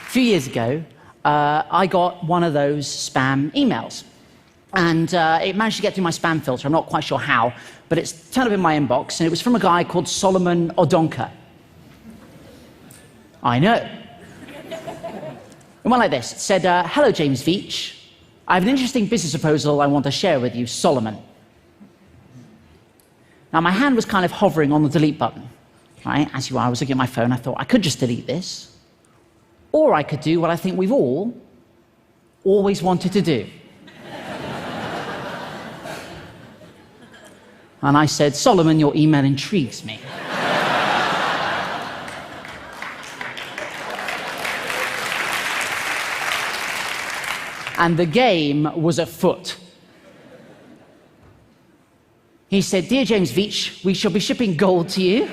A few years ago, I got one of those spam emails. And it managed to get through my spam filter. I'm not quite sure how, but it's turned up in my inbox, and it was from a guy called Solomon Odonka. I know. It went like this. It said, hello, James Veitch. I have an interesting business proposal I want to share with you, Solomon. Now, my hand was kind of hovering on the delete button. Right? As you are, I was looking at my phone. I thought, I could just delete this. Or I could do what I think we've all always wanted to do. And I said, Solomon, your email intrigues me. And the game was afoot. He said, dear James Veitch, we shall be shipping gold to you.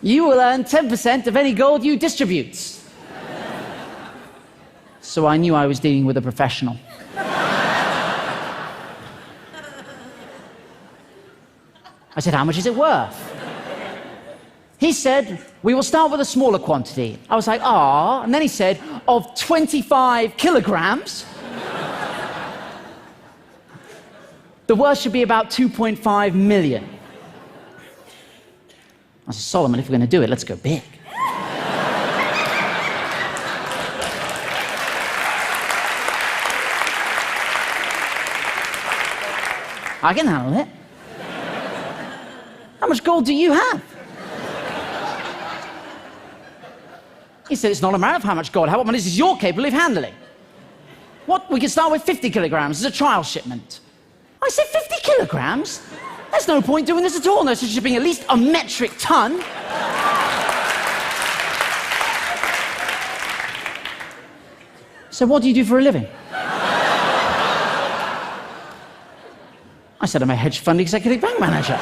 You will earn 10% of any gold you distribute. So I knew I was dealing with a professional. I said, how much is it worth? He said, we will start with a smaller quantity. I was like, ah. And then he said, of 25 kilograms. The worth should be about 2.5 million. I said, Solomon, if we're going to do it, let's go big. I can handle it. How much gold do you have? He said, it's not a matter of how much gold. How much is you're capable of handling? What? We can start with 50 kilograms as a trial shipment. I said, 50 kilograms? There's no point doing this at all unless you're shipping at least a metric ton. So what do you do for a living? I said, I'm a hedge fund executive bank manager.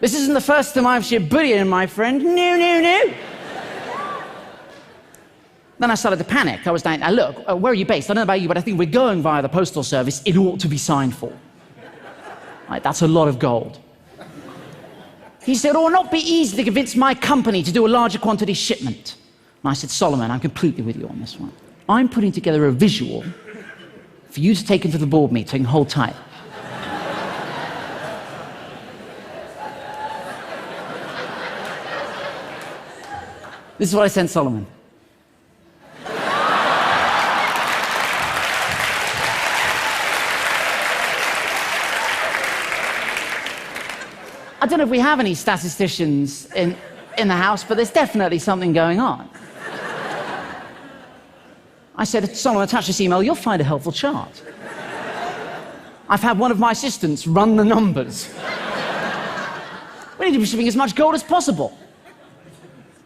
This isn't the first time I've shipped bullion, my friend. No, no, no. Then I started to panic. I was like, now look, where are you based? I don't know about you, but I think we're going via the postal service. It ought to be signed for. Right, that's a lot of gold. He said, oh, it'll not be easy to convince my company to do a larger quantity shipment. And I said, Solomon, I'm completely with you on this one. I'm putting together a visual for you to take into the board meeting. Hold tight. This is what I sent Solomon. I don't know if we have any statisticians in the house, but there's definitely something going on. I said, Solomon, attach this email, you'll find a helpful chart. I've had one of my assistants run the numbers. We need to be shipping as much gold as possible.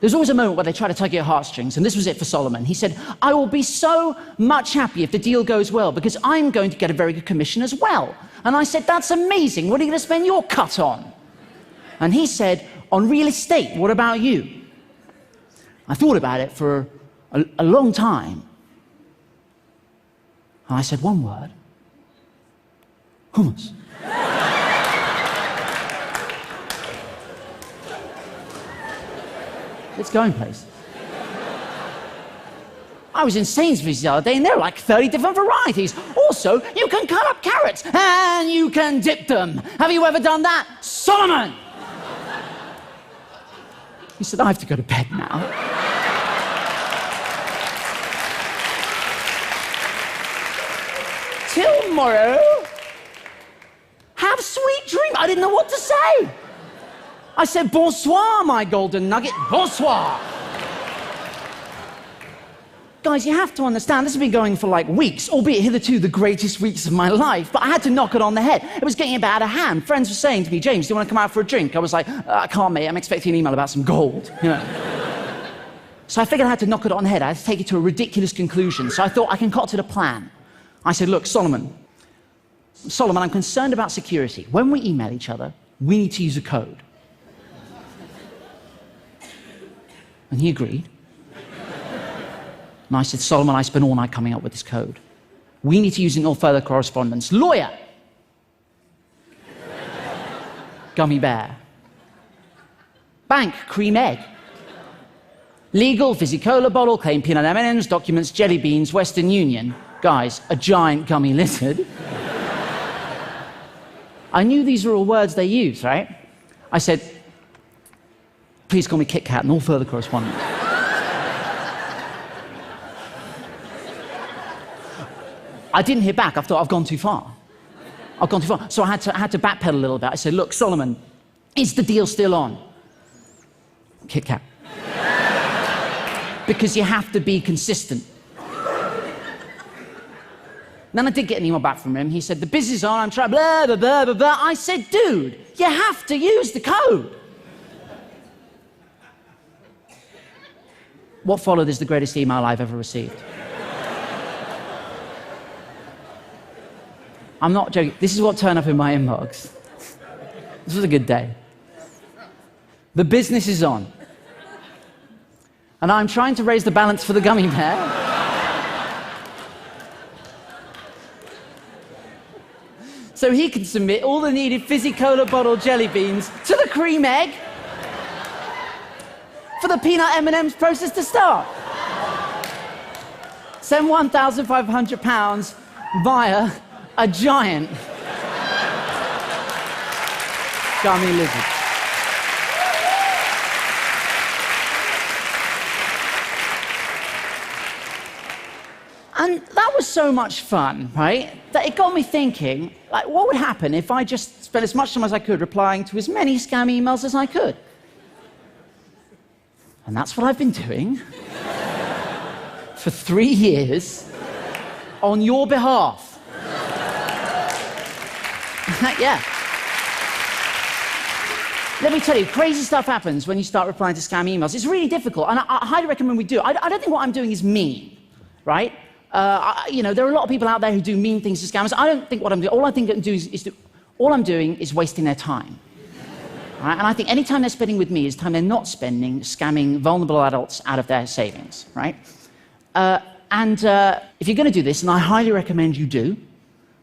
There's always a moment where they try to tug at your heartstrings, and this was it for Solomon. He said, I will be so much happy if the deal goes well, because I'm going to get a very good commission as well. And I said, that's amazing. What are you going to spend your cut on? And he said, on real estate, what about you? I thought about it for a long time. And I said one word. Hummus. It's going places. I was in Sainsbury's the other day, and there are like 30 different varieties. Also, you can cut up carrots, and you can dip them. Have you ever done that? Solomon! He said, I have to go to bed now. Till tomorrow, have sweet dreams. I didn't know what to say. I said, bonsoir, my golden nugget, bonsoir. Guys, you have to understand, this has been going for like weeks, albeit hitherto the greatest weeks of my life, but I had to knock it on the head. It was getting a bit out of hand. Friends were saying to me, James, do you want to come out for a drink? I was like, I can't, mate, I'm expecting an email about some gold. You know? So I figured I had to knock it on the head. I had to take it to a ridiculous conclusion. So I thought I concocted a plan. I said, look, Solomon, I'm concerned about security. When we email each other, we need to use a code. And he agreed. And I said, Solomon, I spent all night coming up with this code. We need to use it in all further correspondence. Lawyer. Gummy bear. Bank, cream egg. Legal, fizzy cola bottle, claim peanut M&Ms, documents, jelly beans, Western Union. Guys, a giant gummy lizard. I knew these were all words they use, right? I said, please call me Kit Kat and all further correspondence. I didn't hear back. I thought, I've gone too far. I've gone too far. So I had to backpedal a little bit. I said, look, Solomon, is the deal still on? Kit Kat. Because you have to be consistent. Then I did get an email back from him. He said, the business is on, I'm trying, blah, blah, blah, blah, blah. I said, dude, you have to use the code. What followed is the greatest email I've ever received. I'm not joking. This is what turned up in my inbox. This was a good day. The business is on. And I'm trying to raise the balance for the gummy bear. So he can submit all the needed fizzy cola bottle jelly beans to the cream egg for the peanut M&Ms process to start. Send £1,500 via a giant gummy lizard. And that was so much fun, right, that it got me thinking, like, what would happen if I just spent as much time as I could replying to as many scam emails as I could? And that's what I've been doing for 3 years on your behalf. Yeah. Let me tell you, crazy stuff happens when you start replying to scam emails. It's really difficult, and I highly recommend we do. I don't think what I'm doing is mean, right? You know, there are a lot of people out there who do mean things to scammers. I don't think what I'm doing, all I think I'm doing all I'm doing is wasting their time. Right? And I think any time they're spending with me is time they're not spending scamming vulnerable adults out of their savings, right? If you're going to do this, and I highly recommend you do,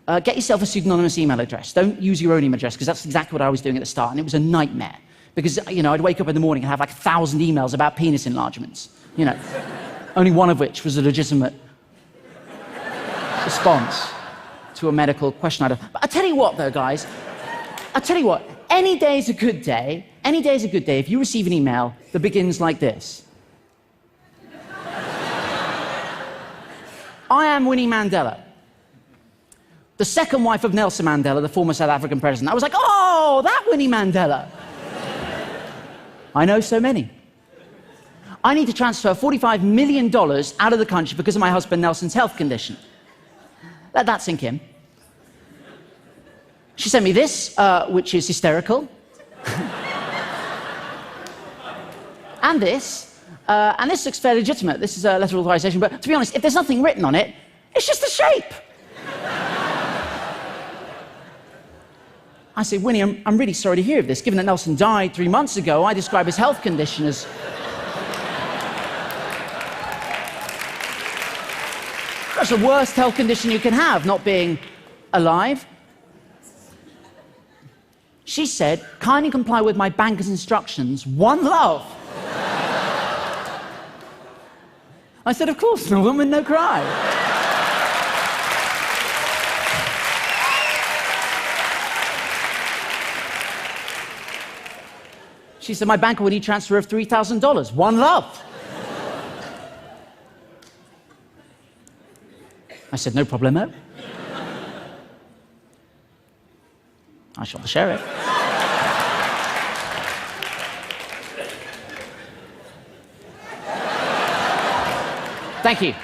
get yourself a pseudonymous email address. Don't use your own email address, because that's exactly what I was doing at the start, and it was a nightmare. Because, you know, I'd wake up in the morning and have like 1,000 emails about penis enlargements, you know, only one of which was a legitimate response to a medical question. But I tell you what, though, guys, I tell you what, any day is a good day. Any day is a good day if you receive an email that begins like this. I am Winnie Mandela, the second wife of Nelson Mandela, the former South African president. I was like, oh, that Winnie Mandela. I know so many. I need to transfer $45 million out of the country because of my husband Nelson's health condition. Let that sink in. She sent me this, which is hysterical. And this looks fairly legitimate. This is a letter of authorization, but to be honest, if there's nothing written on it, it's just a shape. I said, Winnie, I'm really sorry to hear of this. Given that Nelson died 3 months ago, I describe his health condition as... That's the worst health condition you can have, not being alive. She said, kindly comply with my banker's instructions. One love. I said, of course, no woman, no cry. She said, my banker would need transfer of $3,000. One love. I said, no problemo. I shot the sheriff. Thank you.